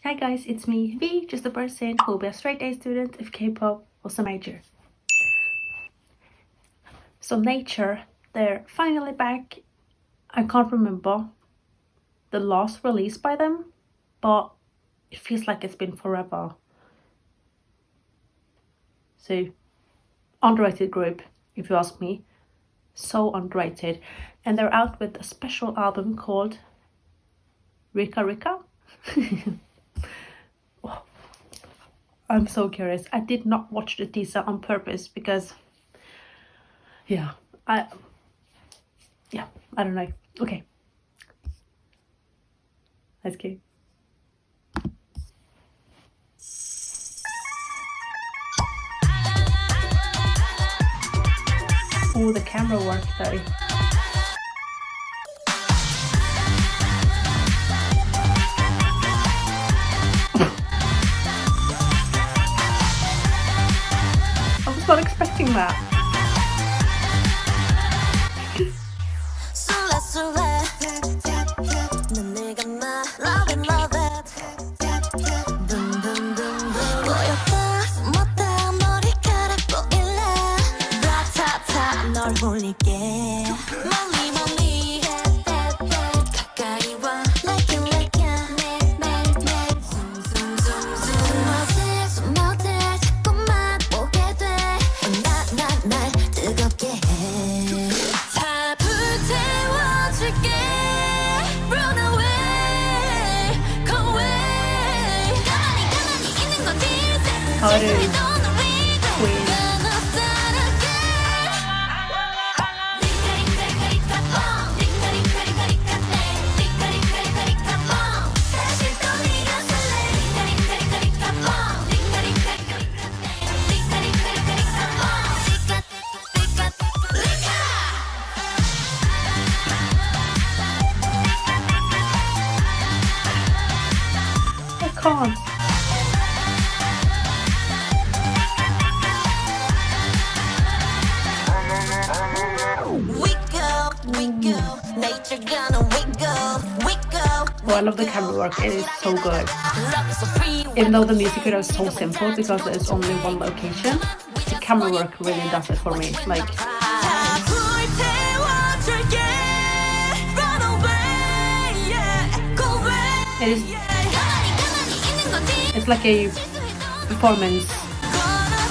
Hi guys, it's me, V, just a person who will be a straight A student if K-pop was a major. So Nature, they're finally back. I can't remember the last release by them, but it feels like it's been forever. So, underrated group, if you ask me. So underrated. And they're out with a special album called Rica Rica. Oh, I'm so curious. I did not watch the teaser on purpose because I don't know. Okay, let's go. Oh, the camera work though. I was not expecting that. I can't. Oh, I love the camera work, it is so good. Even though the music video is so simple because there's only one location, the camera work really does it for me. Like, it's like a performance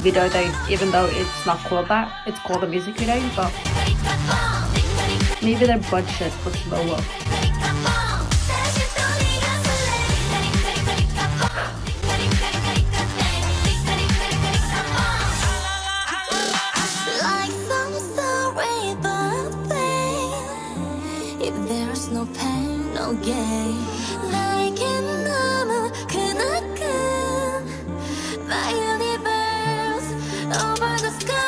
video though, even though it's not called that. It's called a music video, but maybe their budget was lower. There's no pain, no gain. My universe over the sky.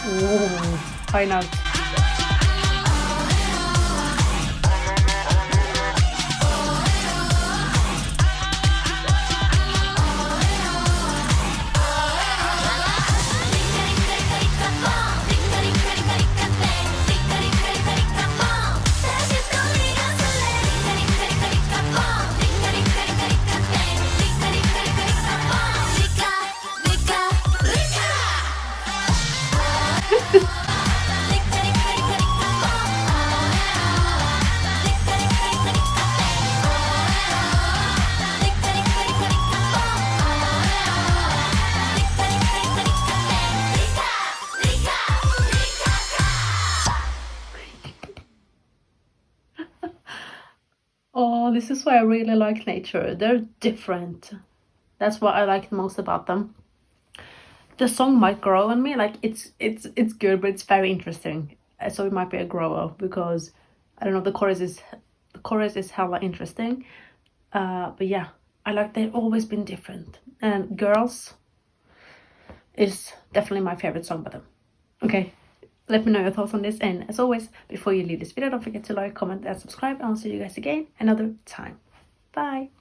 Oh, high note. Oh, this is why I really like Nature. They're different. That's what I like most about them. The song might grow on me. Like, it's good, but it's very interesting. So it might be a grower because I don't know. The chorus is hella interesting. But yeah, I like they've always been different. And Girls is definitely my favorite song by them. Okay. Let me know your thoughts on this, and as always, before you leave this video, don't forget to like, comment and subscribe. I'll see you guys again another time. Bye.